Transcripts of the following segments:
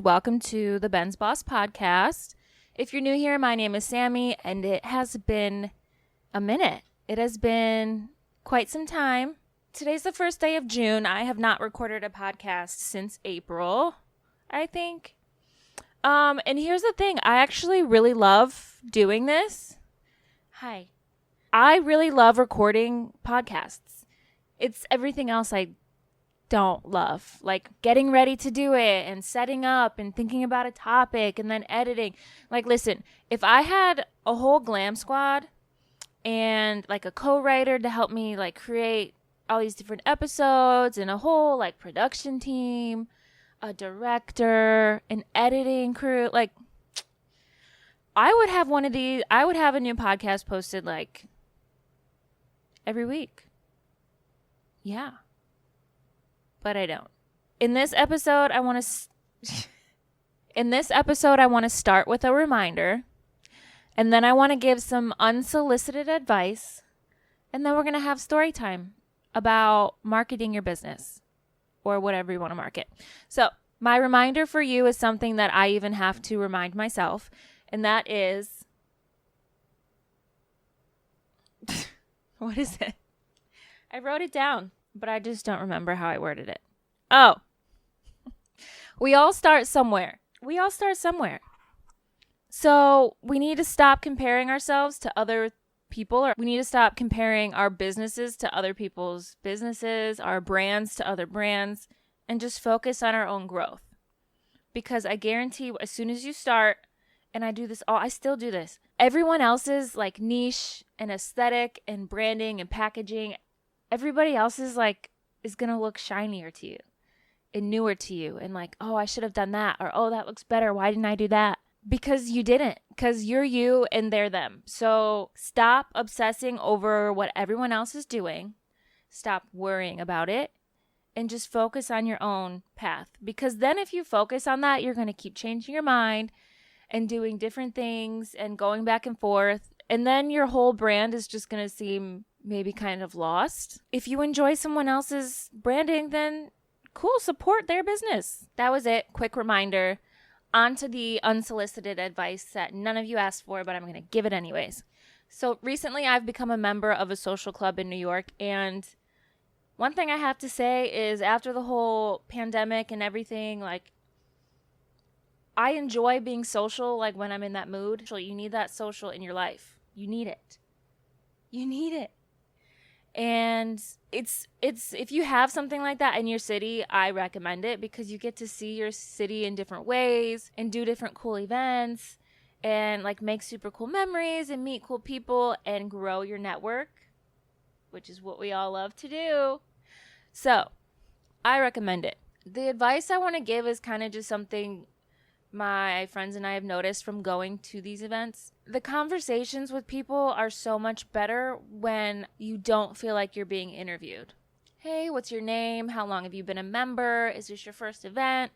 welcome to the BENSBOSS podcast. If you're new here, my name is Sammy, and it has been a minute. It has been quite some time. Today's the first day of June. I have not recorded a podcast since April, I think. And here's the thing. I actually really love doing this. Hi. I really love recording podcasts. It's everything else I don't love, like getting ready to do it and setting up and thinking about a topic and then editing. Like, listen, if I had a whole glam squad and like a co-writer to help me like create all these different episodes and a whole like production team, a director, an editing crew, like I would have one of these. I would have a new podcast posted like every week. Yeah. But I don't. In this episode, I want to start with a reminder, and then I want to give some unsolicited advice, and then we're going to have story time about marketing your business or whatever you want to market. So, my reminder for you is something that I even have to remind myself, and that is what is it? I wrote it down, but I just don't remember how I worded it. Oh, we all start somewhere. So we need to stop comparing ourselves to other people, or we need to stop comparing our businesses to other people's businesses, our brands to other brands, and just focus on our own growth. Because I guarantee as soon as you start, and I still do this, everyone else's like niche and aesthetic and branding and packaging, everybody else's like is going to look shinier to you and newer to you and like, oh, I should have done that, or oh, that looks better. Why didn't I do that? Because you didn't, because you're you and they're them. So stop obsessing over what everyone else is doing. Stop worrying about it and just focus on your own path. Because then if you focus on that, you're going to keep changing your mind and doing different things and going back and forth. And then your whole brand is just going to seem maybe kind of lost. If you enjoy someone else's branding, then cool, support their business. That was it. Quick reminder. On to the unsolicited advice that none of you asked for, but I'm going to give it anyways. So recently I've become a member of a social club in New York, and one thing I have to say is after the whole pandemic and everything, like I enjoy being social, like when I'm in that mood. You need that social in your life. You need it. And it's if you have something like that in your city, I recommend it because you get to see your city in different ways and do different cool events and like make super cool memories and meet cool people and grow your network, which is what we all love to do. So I recommend it. The advice I want to give is kind of just something my friends and I have noticed from going to these events. The conversations with people are so much better when you don't feel like you're being interviewed. Hey, what's your name? How long have you been a member? Is this your first event?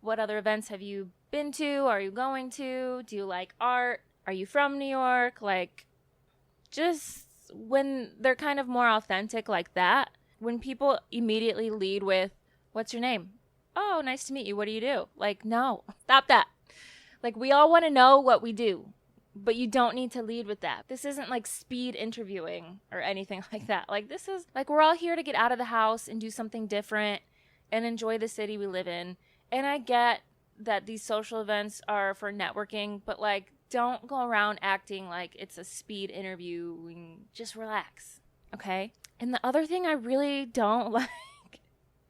What other events have you been to? Are you going to? Do you like art? Are you from New York? Like, just when they're kind of more authentic like that, when people immediately lead with, what's your name? Oh, nice to meet you. What do you do? Like, no, stop that. Like, we all want to know what we do, but you don't need to lead with that. This isn't like speed interviewing or anything like that. Like, this is like, we're all here to get out of the house and do something different and enjoy the city we live in. And I get that these social events are for networking, but like, don't go around acting like it's a speed interview. Just relax. Okay. And the other thing I really don't like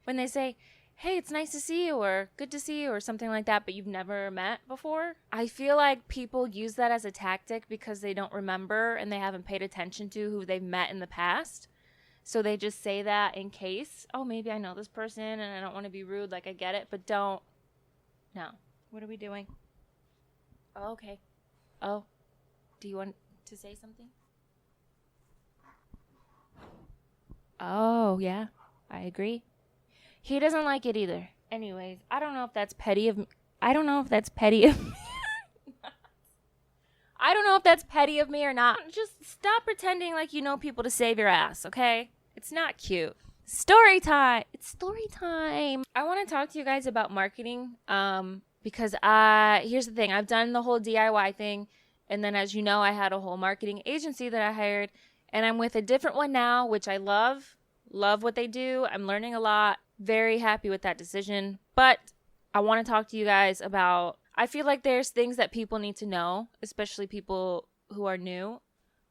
when they say, hey, it's nice to see you, or good to see you, or something like that, but you've never met before. I feel like people use that as a tactic because they don't remember and they haven't paid attention to who they've met in the past. So they just say that in case, oh, maybe I know this person and I don't want to be rude. Like, I get it, but don't. No. What are we doing? Oh, okay. Oh, do you want to say something? Oh, yeah, I agree. He doesn't like it either. Anyways, I don't know if that's petty of me. I don't know if that's petty of me. I don't know if that's petty of me or not. Just stop pretending like you know people to save your ass, okay? It's not cute. Story time. It's story time. I want to talk to you guys about marketing. Because here's the thing. I've done the whole DIY thing. And then, as you know, I had a whole marketing agency that I hired. And I'm with a different one now, which I love. Love what they do. I'm learning a lot. Very happy with that decision. But I want to talk to you guys about, I feel like there's things that people need to know, especially people who are new.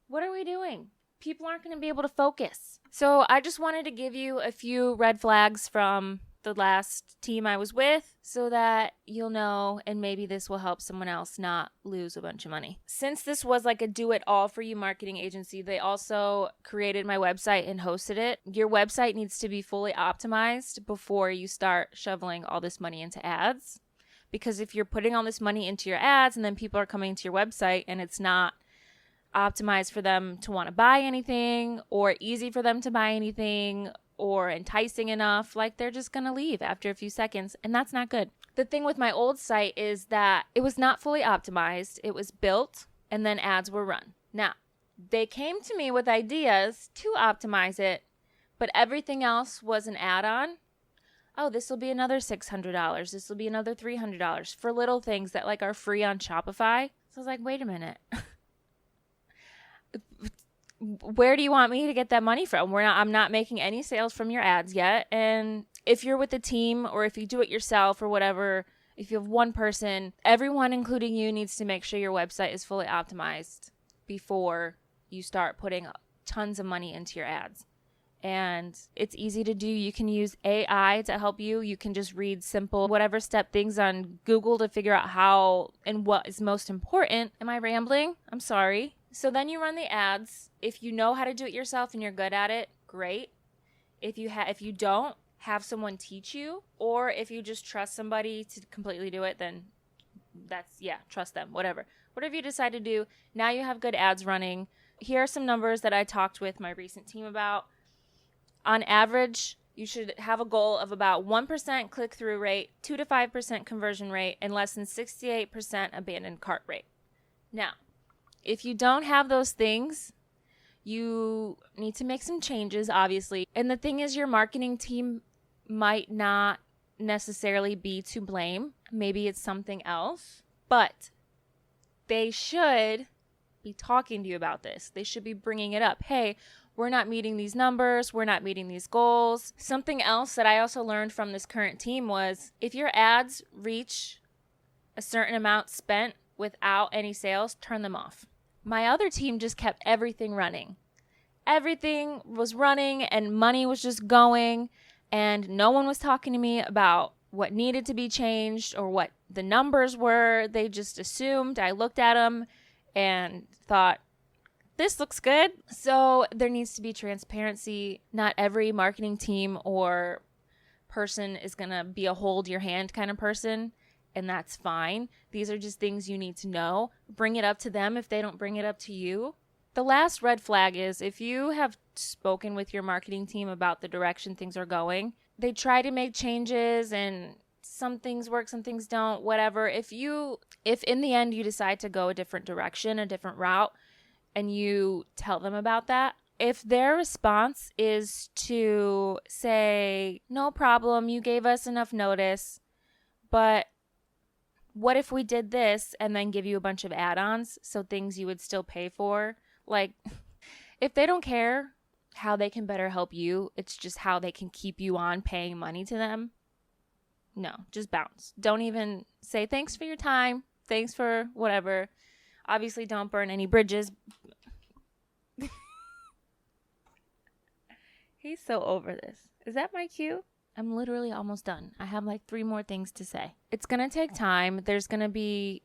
What are we doing? People aren't going to be able to focus. So I just wanted to give you a few red flags from the last team I was with so that you'll know, and maybe this will help someone else not lose a bunch of money. Since this was like a do-it-all-for-you marketing agency, they also created my website and hosted it. Your website needs to be fully optimized before you start shoveling all this money into ads. Because if you're putting all this money into your ads and then people are coming to your website and it's not optimized for them to want to buy anything or easy for them to buy anything or enticing enough, like they're just going to leave after a few seconds, and that's not good. The thing with my old site is that it was not fully optimized. It was built and then ads were run. Now, they came to me with ideas to optimize it, but everything else was an add-on. Oh, this will be another $600. This will be another $300 for little things that like are free on Shopify. So I was like, wait a minute. Where do you want me to get that money from? I'm not making any sales from your ads yet. And if you're with a team or if you do it yourself or whatever, if you have one person, everyone, including you, needs to make sure your website is fully optimized before you start putting tons of money into your ads. And it's easy to do. You can use AI to help you. You can just read simple whatever step things on Google to figure out how and what is most important. Am I rambling? I'm sorry. So then you run the ads. If you know how to do it yourself and you're good at it, great. If you don't, have someone teach you. Or if you just trust somebody to completely do it, then trust them, whatever. Whatever you decide to do, now you have good ads running. Here are some numbers that I talked with my recent team about. On average, you should have a goal of about 1% click-through rate, 2 to 5% conversion rate, and less than 68% abandoned cart rate. Now, if you don't have those things, you need to make some changes, obviously. And the thing is, your marketing team might not necessarily be to blame. Maybe it's something else. But they should be talking to you about this. They should be bringing it up. Hey, we're not meeting these numbers. We're not meeting these goals. Something else that I also learned from this current team was if your ads reach a certain amount spent without any sales, turn them off. My other team just kept everything running. Everything was running and money was just going, and no one was talking to me about what needed to be changed or what the numbers were. They just assumed. I looked at them and thought, this looks good. So there needs to be transparency. Not every marketing team or person is going to be a hold your hand kind of person, and that's fine. These are just things you need to know. Bring it up to them if they don't bring it up to you. The last red flag is if you have spoken with your marketing team about the direction things are going, they try to make changes and some things work, some things don't, whatever. If in the end you decide to go a different direction, a different route, and you tell them about that, if their response is to say, no problem, you gave us enough notice, but what if we did this and then give you a bunch of add-ons, so things you would still pay for? Like, if they don't care how they can better help you, it's just how they can keep you on paying money to them. No, just bounce. Don't even say thanks for your time, thanks for whatever. Obviously, don't burn any bridges. He's so over this. Is that my cue? I'm literally almost done. I have like 3 more things to say. It's going to take time. There's going to be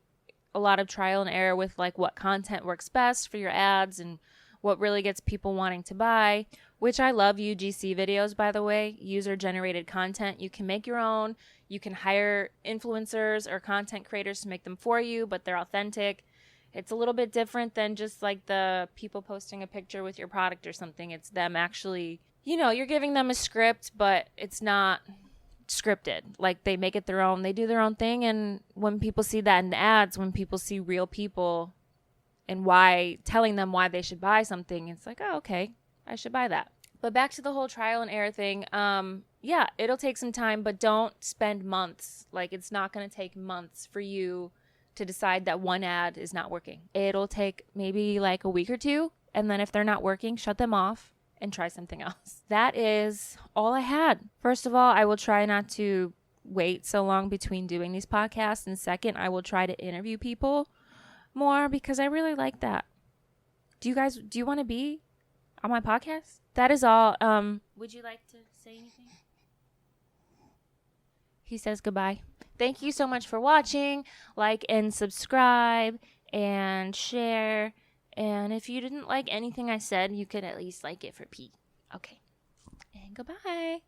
a lot of trial and error with like what content works best for your ads and what really gets people wanting to buy, which I love UGC videos, by the way, user-generated content. You can make your own. You can hire influencers or content creators to make them for you, but they're authentic. It's a little bit different than just like the people posting a picture with your product or something. It's them actually, you're giving them a script, but it's not scripted. Like, they make it their own. They do their own thing. And when people see that in the ads, when people see real people and telling them why they should buy something, it's like, oh, okay, I should buy that. But back to the whole trial and error thing. yeah, it'll take some time, but don't spend months. Like, it's not going to take months for you to decide that one ad is not working. It'll take maybe like a week or two. And then if they're not working, shut them off and try something else. That is all I had. First of all, I will try not to wait so long between doing these podcasts. And second, I will try to interview people more because I really like that. Do you want to be on my podcast? That is all. Would you like to say anything? He says goodbye. Thank you so much for watching. Like and subscribe and share. And if you didn't like anything I said, you could at least like it for Pete. Okay. And goodbye.